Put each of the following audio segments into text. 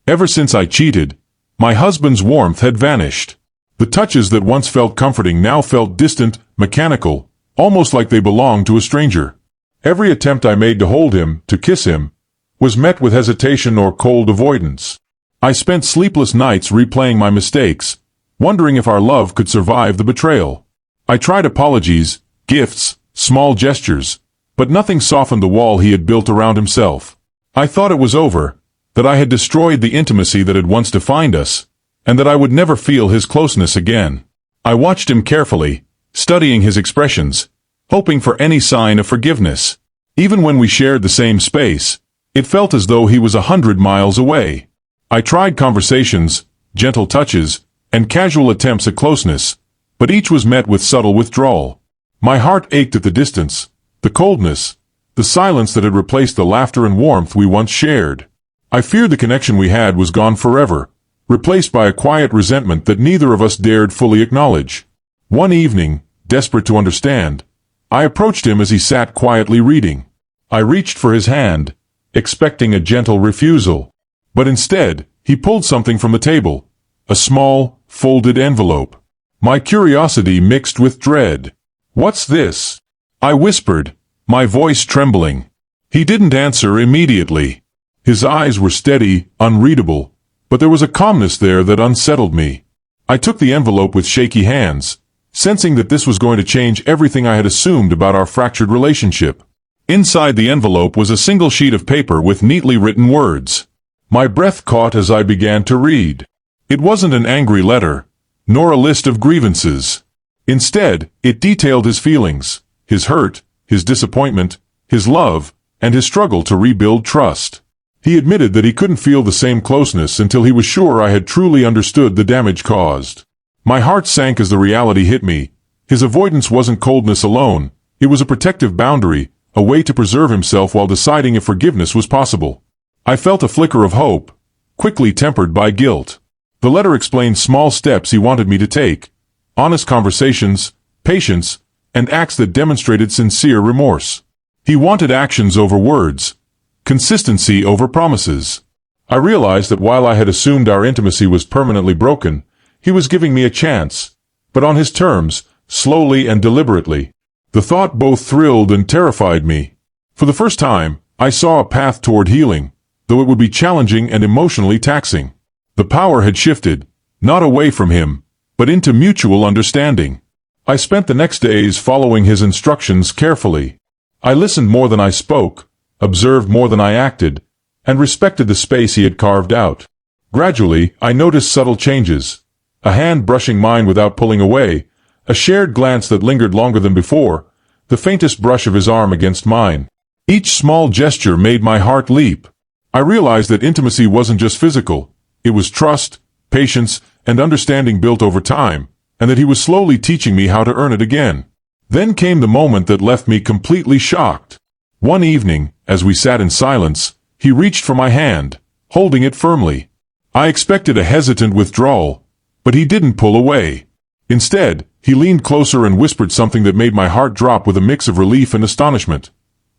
Ever since I cheated, my husband's warmth had vanished. The touches that once felt comforting now felt distant, mechanical, almost like they belonged to a stranger. Every attempt I made to hold him, to kiss him, was met with hesitation or cold avoidance. I spent sleepless nights replaying my mistakes, wondering if our love could survive the betrayal. I tried apologies, gifts, small gestures, but nothing softened the wall he had built around himself. I thought it was over, that I had destroyed the intimacy that had once defined us, and that I would never feel his closeness again. I watched him carefully, studying his expressions, hoping for any sign of forgiveness. Even when we shared the same space, it felt as though he was 100 miles away. I tried conversations, gentle touches, and casual attempts at closeness, but each was met with subtle withdrawal. My heart ached at the distance, the coldness, the silence that had replaced the laughter and warmth we once shared. I feared the connection we had was gone forever, replaced by a quiet resentment that neither of us dared fully acknowledge. One evening, desperate to understand, I approached him as he sat quietly reading. I reached for his hand, expecting a gentle refusal. But instead, he pulled something from the table, a small, folded envelope. My curiosity mixed with dread. "What's this?" I whispered, my voice trembling. He didn't answer immediately. His eyes were steady, unreadable, but there was a calmness there that unsettled me. I took the envelope with shaky hands, sensing that this was going to change everything I had assumed about our fractured relationship. Inside the envelope was a single sheet of paper with neatly written words. My breath caught as I began to read. It wasn't an angry letter, nor a list of grievances. Instead, it detailed his feelings, his hurt, his disappointment, his love, and his struggle to rebuild trust. He admitted that he couldn't feel the same closeness until he was sure I had truly understood the damage caused. My heart sank as the reality hit me. His avoidance wasn't coldness alone, it was a protective boundary, a way to preserve himself while deciding if forgiveness was possible. I felt a flicker of hope, quickly tempered by guilt. The letter explained small steps he wanted me to take, honest conversations, patience, and acts that demonstrated sincere remorse. He wanted actions over words, consistency over promises. I realized that while I had assumed our intimacy was permanently broken, he was giving me a chance, but on his terms, slowly and deliberately. The thought both thrilled and terrified me. For the first time, I saw a path toward healing, though it would be challenging and emotionally taxing. The power had shifted, not away from him, but into mutual understanding. I spent the next days following his instructions carefully. I listened more than I spoke, observed more than I acted, and respected the space he had carved out. Gradually, I noticed subtle changes. A hand brushing mine without pulling away, a shared glance that lingered longer than before, the faintest brush of his arm against mine. Each small gesture made my heart leap. I realized that intimacy wasn't just physical, it was trust, patience, and understanding built over time, and that he was slowly teaching me how to earn it again. Then came the moment that left me completely shocked. One evening, as we sat in silence, he reached for my hand, holding it firmly. I expected a hesitant withdrawal, but he didn't pull away. Instead, he leaned closer and whispered something that made my heart drop with a mix of relief and astonishment.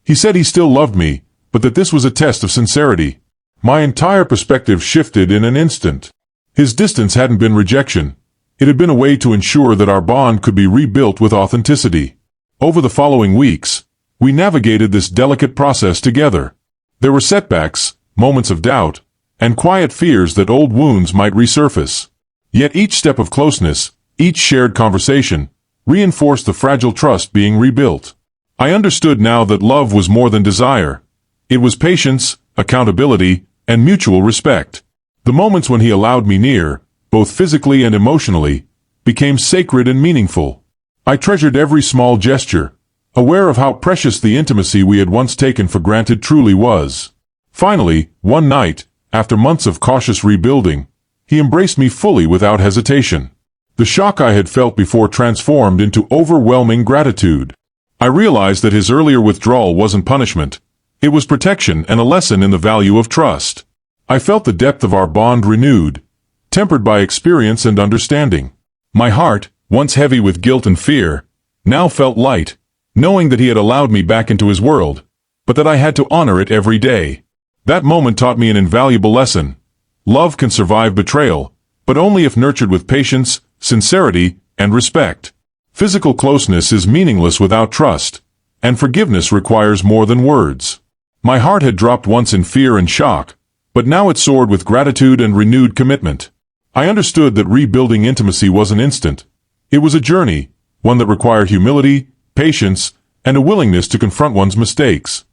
He said he still loved me, but that this was a test of sincerity. My entire perspective shifted in an instant. His distance hadn't been rejection. It had been a way to ensure that our bond could be rebuilt with authenticity. Over the following weeks, we navigated this delicate process together. There were setbacks, moments of doubt, and quiet fears that old wounds might resurface. Yet each step of closeness, each shared conversation, reinforced the fragile trust being rebuilt. I understood now that love was more than desire. It was patience, accountability, and mutual respect. The moments when he allowed me near, both physically and emotionally, became sacred and meaningful. I treasured every small gesture, aware of how precious the intimacy we had once taken for granted truly was. Finally, one night, after months of cautious rebuilding, he embraced me fully without hesitation. The shock I had felt before transformed into overwhelming gratitude. I realized that his earlier withdrawal wasn't punishment. It was protection and a lesson in the value of trust. I felt the depth of our bond renewed, tempered by experience and understanding. My heart, once heavy with guilt and fear, now felt light, knowing that he had allowed me back into his world, but that I had to honor it every day. That moment taught me an invaluable lesson. Love can survive betrayal, but only if nurtured with patience, sincerity, and respect. Physical closeness is meaningless without trust, and forgiveness requires more than words. My heart had dropped once in fear and shock, but now it soared with gratitude and renewed commitment. I understood that rebuilding intimacy wasn't instant. It was a journey, one that required humility, patience, and a willingness to confront one's mistakes.